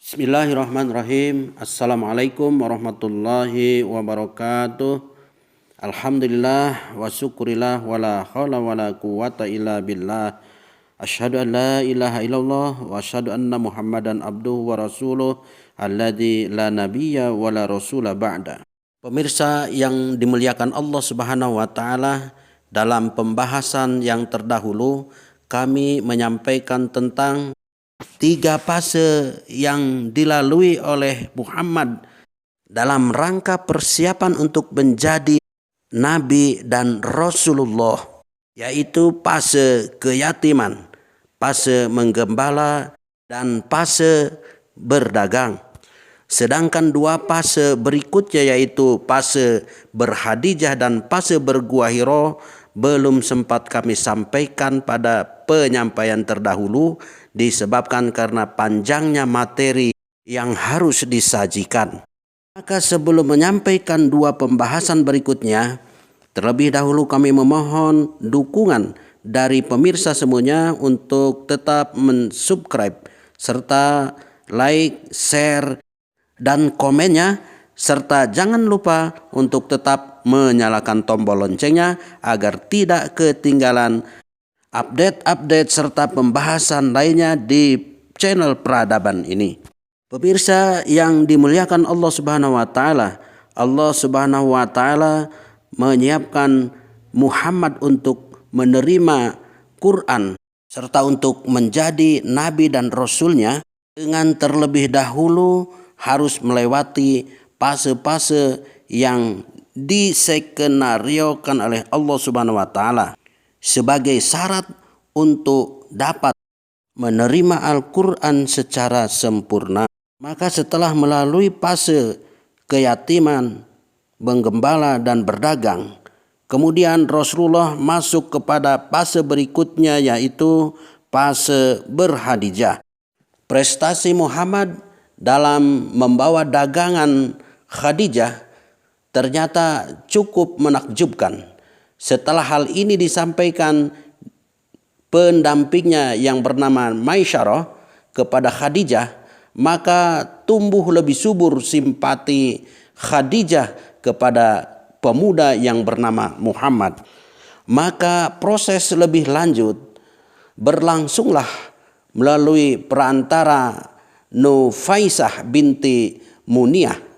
Bismillahirrahmanirrahim. Assalamualaikum warahmatullahi wabarakatuh. Alhamdulillah wa syukurillah wa la hawla wa la quwata illa billah. Asyhadu an la ilaha illallah wa asyhadu anna Muhammadan abduhu wa rasuluh alladzi la nabiyya wa la rasula ba'da. Pemirsa yang dimuliakan Allah Subhanahu wa taala, dalam pembahasan yang terdahulu kami menyampaikan tentang 3 fase yang dilalui oleh Muhammad dalam rangka persiapan untuk menjadi Nabi dan Rasulullah, yaitu fase keyatiman, fase menggembala, dan fase berdagang. Sedangkan 2 fase berikutnya, yaitu fase berhadijah dan fase bergua Hira, belum sempat kami sampaikan pada penyampaian terdahulu disebabkan karena panjangnya materi yang harus disajikan. Maka sebelum menyampaikan 2 pembahasan berikutnya, terlebih dahulu kami memohon dukungan dari pemirsa semuanya untuk tetap mensubscribe serta like, share, dan komennya, serta jangan lupa untuk tetap menyalakan tombol loncengnya agar tidak ketinggalan update-update serta pembahasan lainnya di channel Peradaban ini. Pemirsa yang dimuliakan Allah Subhanahu wa taala, Allah Subhanahu wa taala menyiapkan Muhammad untuk menerima Quran serta untuk menjadi nabi dan rasulnya dengan terlebih dahulu harus melewati fase-fase yang disekenariokan oleh Allah Subhanahu wa taala sebagai syarat untuk dapat menerima Al-Quran secara sempurna. Maka setelah melalui fase keyatiman, menggembala, dan berdagang, kemudian Rasulullah masuk kepada fase berikutnya, yaitu fase berhadijah. Prestasi Muhammad dalam membawa dagangan Khadijah ternyata cukup menakjubkan. Setelah hal ini disampaikan pendampingnya yang bernama Maisyarah kepada Khadijah, maka tumbuh lebih subur simpati Khadijah kepada pemuda yang bernama Muhammad. Maka proses lebih lanjut berlangsunglah melalui perantara Nufaisah binti Muniyah.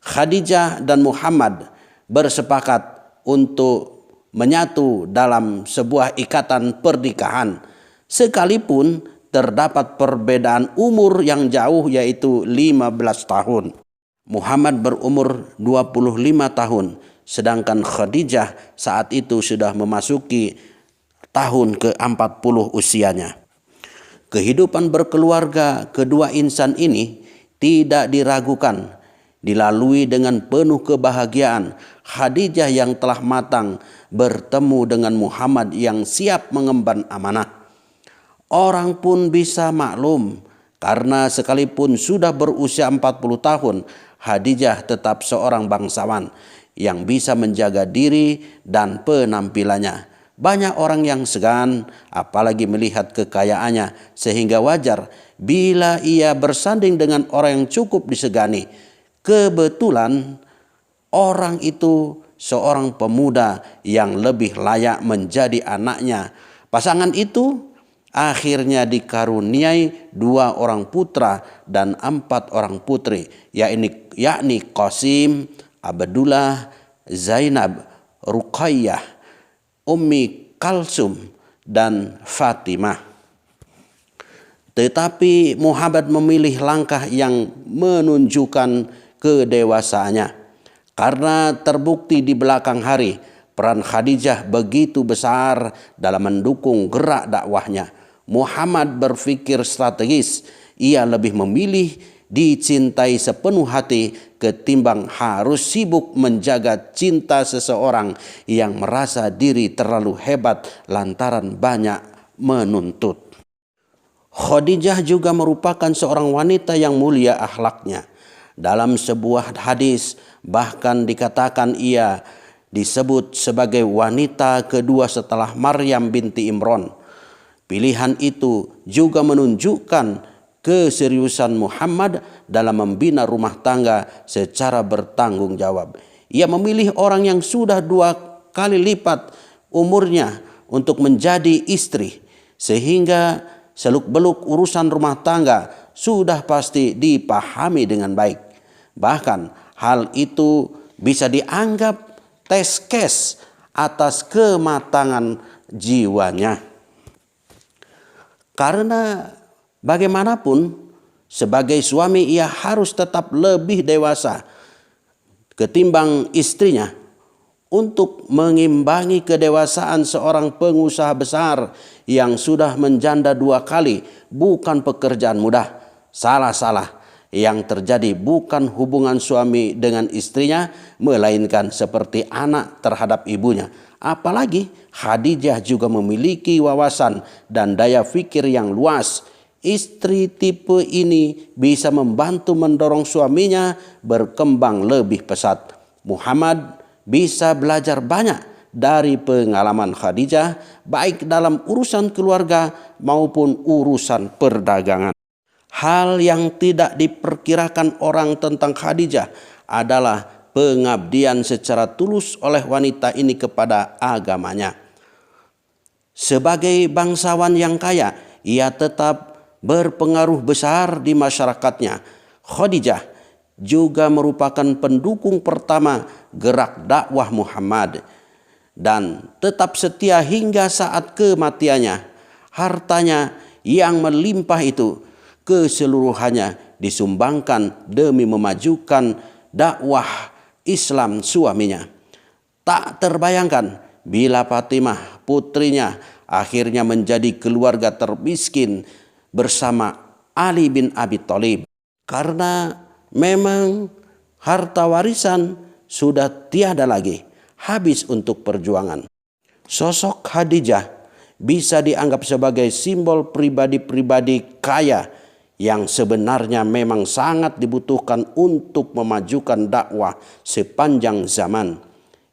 Khadijah dan Muhammad bersepakat untuk menyatu dalam sebuah ikatan pernikahan, sekalipun terdapat perbedaan umur yang jauh, yaitu 15 tahun. Muhammad berumur 25 tahun, sedangkan Khadijah saat itu sudah memasuki tahun ke-40 usianya. Kehidupan berkeluarga kedua insan ini tidak diragukan, dilalui dengan penuh kebahagiaan. Khadijah yang telah matang bertemu dengan Muhammad yang siap mengemban amanah. Orang pun bisa maklum, karena sekalipun sudah berusia 40 tahun, Khadijah tetap seorang bangsawan yang bisa menjaga diri dan penampilannya. Banyak orang yang segan, apalagi melihat kekayaannya, sehingga wajar bila ia bersanding dengan orang yang cukup disegani. Kebetulan orang itu seorang pemuda yang lebih layak menjadi anaknya. Pasangan itu akhirnya dikaruniai 2 orang putra dan 4 orang putri, yakni Qasim, Abdullah, Zainab, Ruqayyah, Ummi Kalsum, dan Fatimah. Tetapi Muhammad memilih langkah yang menunjukkan kedewasaannya, karena terbukti di belakang hari peran Khadijah begitu besar dalam mendukung gerak dakwahnya. Muhammad berpikir strategis. Ia lebih memilih dicintai sepenuh hati ketimbang harus sibuk menjaga cinta seseorang yang merasa diri terlalu hebat lantaran banyak menuntut. Khadijah juga merupakan seorang wanita yang mulia akhlaknya. Dalam sebuah hadis bahkan dikatakan ia disebut sebagai wanita kedua setelah Maryam binti Imran. Pilihan itu juga menunjukkan keseriusan Muhammad dalam membina rumah tangga secara bertanggung jawab. Ia memilih orang yang sudah 2 kali lipat umurnya untuk menjadi istri, sehingga seluk-beluk urusan rumah tangga sudah pasti dipahami dengan baik. Bahkan hal itu bisa dianggap tes case atas kematangan jiwanya. Karena bagaimanapun sebagai suami ia harus tetap lebih dewasa ketimbang istrinya untuk mengimbangi kedewasaan seorang pengusaha besar yang sudah menjanda 2 kali. Bukan pekerjaan mudah. Salah. Yang terjadi bukan hubungan suami dengan istrinya, melainkan seperti anak terhadap ibunya. Apalagi Khadijah juga memiliki wawasan dan daya fikir yang luas. Istri tipe ini bisa membantu mendorong suaminya berkembang lebih pesat. Muhammad bisa belajar banyak dari pengalaman Khadijah, baik dalam urusan keluarga maupun urusan perdagangan. Hal yang tidak diperkirakan orang tentang Khadijah adalah pengabdian secara tulus oleh wanita ini kepada agamanya. Sebagai bangsawan yang kaya, ia tetap berpengaruh besar di masyarakatnya. Khadijah juga merupakan pendukung pertama gerak dakwah Muhammad dan tetap setia hingga saat kematiannya. Hartanya yang melimpah itu keseluruhannya disumbangkan demi memajukan dakwah Islam suaminya. Tak terbayangkan bila Fatimah putrinya akhirnya menjadi keluarga termiskin bersama Ali bin Abi Thalib. Karena memang harta warisan sudah tiada lagi, habis untuk perjuangan. Sosok Khadijah bisa dianggap sebagai simbol pribadi-pribadi kaya yang sebenarnya memang sangat dibutuhkan untuk memajukan dakwah sepanjang zaman.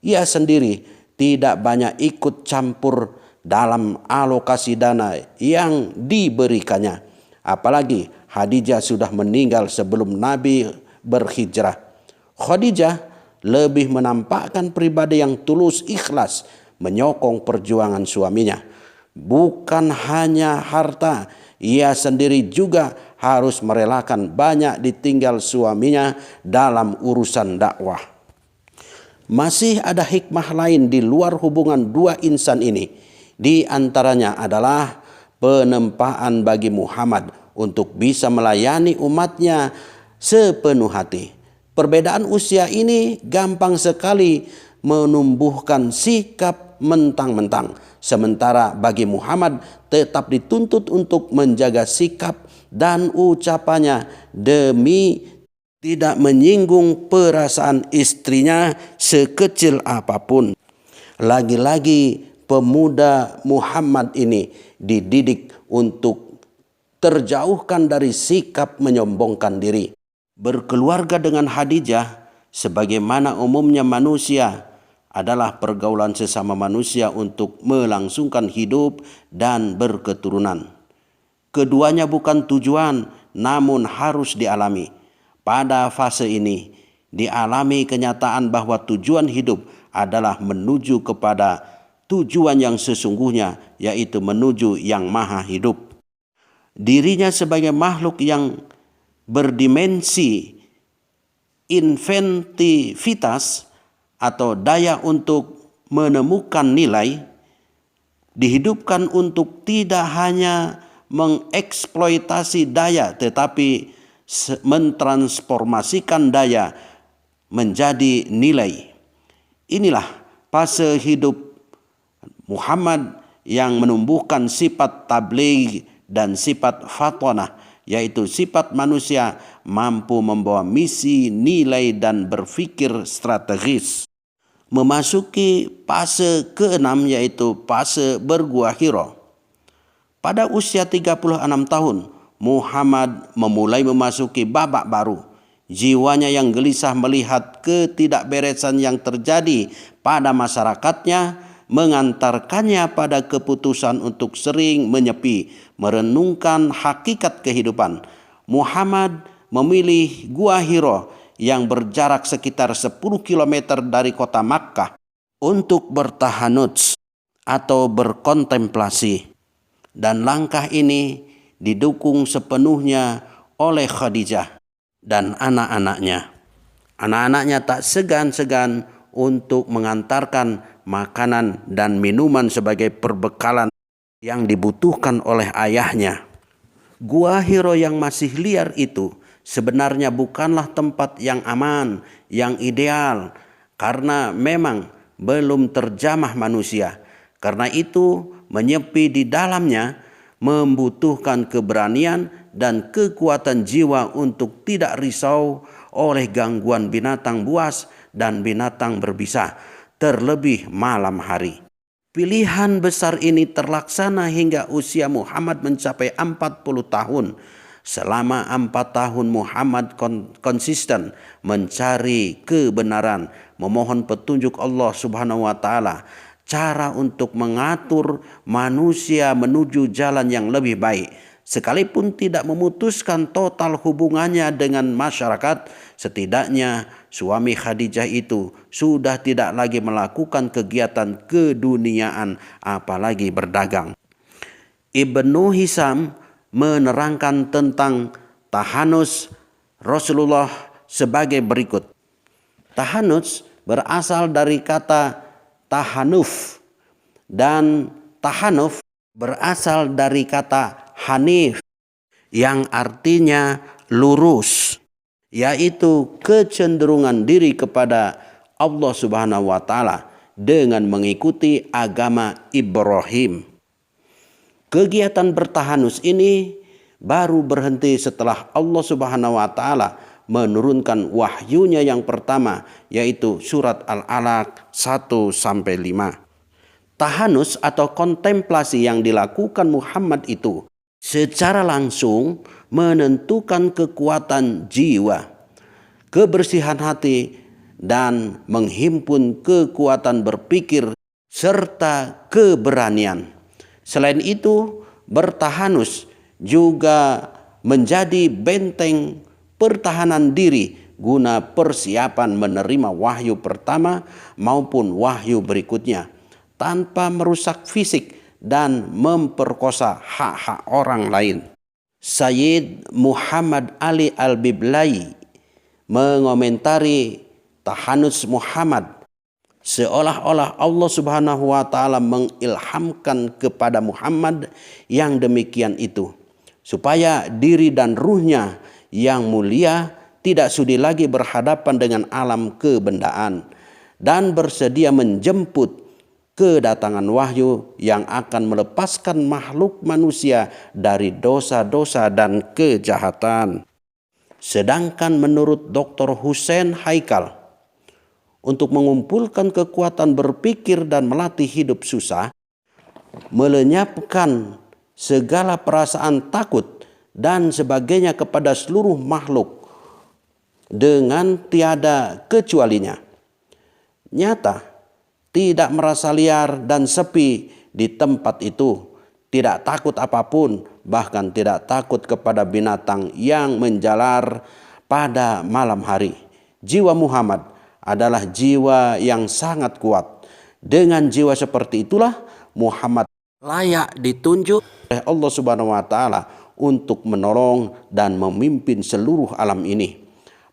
Ia sendiri tidak banyak ikut campur dalam alokasi dana yang diberikannya. Apalagi Khadijah sudah meninggal sebelum Nabi berhijrah. Khadijah lebih menampakkan pribadi yang tulus ikhlas menyokong perjuangan suaminya. Bukan hanya harta, ia sendiri juga harus merelakan banyak ditinggal suaminya dalam urusan dakwah. Masih ada hikmah lain di luar hubungan 2 insan ini. Di antaranya adalah penempaan bagi Muhammad untuk bisa melayani umatnya sepenuh hati. Perbedaan usia ini gampang sekali menumbuhkan sikap mentang-mentang. Sementara bagi Muhammad tetap dituntut untuk menjaga sikap dan ucapannya demi tidak menyinggung perasaan istrinya sekecil apapun. Lagi-lagi pemuda Muhammad ini dididik untuk terjauhkan dari sikap menyombongkan diri. Berkeluarga dengan Khadijah sebagaimana umumnya manusia adalah pergaulan sesama manusia untuk melangsungkan hidup dan berketurunan. Keduanya bukan tujuan, namun harus dialami. Pada fase ini, dialami kenyataan bahwa tujuan hidup adalah menuju kepada tujuan yang sesungguhnya, yaitu menuju yang maha hidup. Dirinya sebagai makhluk yang berdimensi inventivitas atau daya untuk menemukan nilai, dihidupkan untuk tidak hanya mengeksploitasi daya tetapi mentransformasikan daya menjadi nilai. Inilah fase hidup Muhammad yang menumbuhkan sifat tabligh dan sifat fatonah, yaitu sifat manusia mampu membawa misi, nilai dan berpikir strategis. Memasuki fase ke-6 yaitu fase bergua Hira. Pada usia 36 tahun, Muhammad memulai memasuki babak baru. Jiwanya yang gelisah melihat ketidakberesan yang terjadi pada masyarakatnya mengantarkannya pada keputusan untuk sering menyepi, merenungkan hakikat kehidupan. Muhammad memilih Gua Hiro yang berjarak sekitar 10 km dari kota Makkah untuk bertahanuts atau berkontemplasi. Dan langkah ini didukung sepenuhnya oleh Khadijah dan anak-anaknya. Anak-anaknya tak segan-segan untuk mengantarkan makanan dan minuman sebagai perbekalan yang dibutuhkan oleh ayahnya. Gua Hiro yang masih liar itu sebenarnya bukanlah tempat yang aman, yang ideal, karena memang belum terjamah manusia. Karena itu, menyepi di dalamnya membutuhkan keberanian dan kekuatan jiwa untuk tidak risau oleh gangguan binatang buas dan binatang berbisa, terlebih malam hari. Pilihan besar ini terlaksana hingga usia Muhammad mencapai 40 tahun. Selama 4 tahun Muhammad konsisten mencari kebenaran, memohon petunjuk Allah Subhanahu wa taala, cara untuk mengatur manusia menuju jalan yang lebih baik. Sekalipun tidak memutuskan total hubungannya dengan masyarakat, setidaknya suami Khadijah itu sudah tidak lagi melakukan kegiatan keduniaan apalagi berdagang. Ibnu Hisam menerangkan tentang tahanus Rasulullah sebagai berikut. Tahanus berasal dari kata tahanuf dan tahanuf berasal dari kata hanif yang artinya lurus, yaitu kecenderungan diri kepada Allah Subhanahu wa taala dengan mengikuti agama Ibrahim. Kegiatan bertahanus ini baru berhenti setelah Allah Subhanahu wa taala menurunkan wahyunya yang pertama, yaitu surat Al-Alaq 1-5. Tahanus atau kontemplasi yang dilakukan Muhammad itu secara langsung menentukan kekuatan jiwa, kebersihan hati, dan menghimpun kekuatan berpikir serta keberanian. Selain itu, bertahanus juga menjadi benteng pertahanan diri guna persiapan menerima wahyu pertama maupun wahyu berikutnya tanpa merusak fisik dan memperkosa hak-hak orang lain. Sayyid Muhammad Ali Al-Biblai mengomentari tahanus Muhammad seolah-olah Allah Subhanahu wa taala mengilhamkan kepada Muhammad yang demikian itu, supaya diri dan ruhnya yang mulia tidak sudi lagi berhadapan dengan alam kebendaan dan bersedia menjemput kedatangan wahyu yang akan melepaskan makhluk manusia dari dosa-dosa dan kejahatan. Sedangkan menurut Dr. Hussein Haikal, untuk mengumpulkan kekuatan berpikir dan melatih hidup susah, melenyapkan segala perasaan takut dan sebagainya kepada seluruh makhluk dengan tiada kecualinya. Nyata, tidak merasa liar dan sepi di tempat itu, tidak takut apapun, bahkan tidak takut kepada binatang yang menjalar pada malam hari. Jiwa Muhammad adalah jiwa yang sangat kuat. Dengan jiwa seperti itulah Muhammad layak ditunjuk oleh Allah Subhanahu wa taala untuk menolong dan memimpin seluruh alam ini.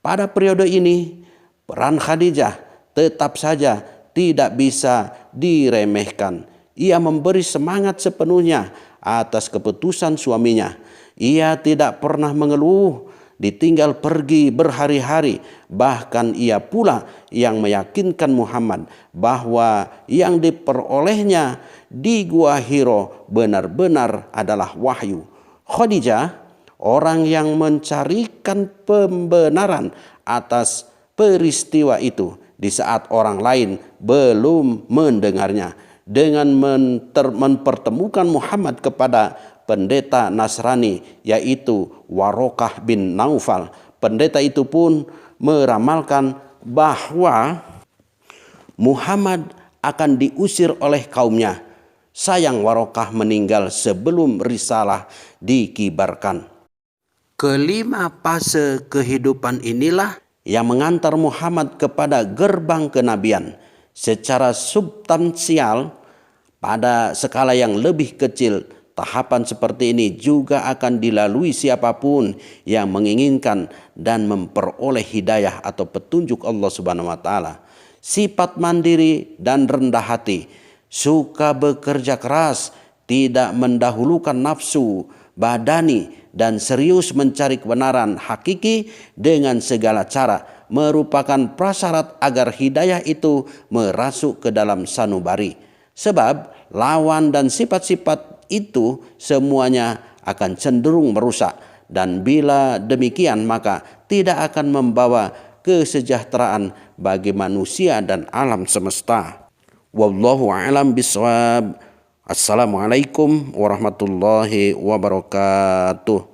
Pada periode ini, peran Khadijah tetap saja tidak bisa diremehkan. Ia memberi semangat sepenuhnya atas keputusan suaminya. Ia tidak pernah mengeluh, ditinggal pergi berhari-hari. Bahkan ia pula yang meyakinkan Muhammad bahwa yang diperolehnya di Gua Hiro benar-benar adalah wahyu. Khadijah, orang yang mencarikan pembenaran atas peristiwa itu di saat orang lain belum mendengarnya, dengan mempertemukan Muhammad kepada pendeta Nasrani, yaitu Warokah bin Naufal. Pendeta itu pun meramalkan bahwa Muhammad akan diusir oleh kaumnya. Sayang Warokah meninggal sebelum risalah dikibarkan. Kelima fase kehidupan inilah yang mengantar Muhammad kepada gerbang kenabian. Secara substansial, pada skala yang lebih kecil, tahapan seperti ini juga akan dilalui siapapun yang menginginkan dan memperoleh hidayah atau petunjuk Allah Subhanahu wa taala. Sifat mandiri dan rendah hati, suka bekerja keras, tidak mendahulukan nafsu badani, dan serius mencari kebenaran hakiki dengan segala cara merupakan prasyarat agar hidayah itu merasuk ke dalam sanubari. Sebab lawan dan sifat-sifat itu semuanya akan cenderung merusak, dan bila demikian maka tidak akan membawa kesejahteraan bagi manusia dan alam semesta. Wallahu a'lam bishawab. Assalamualaikum warahmatullahi wabarakatuh.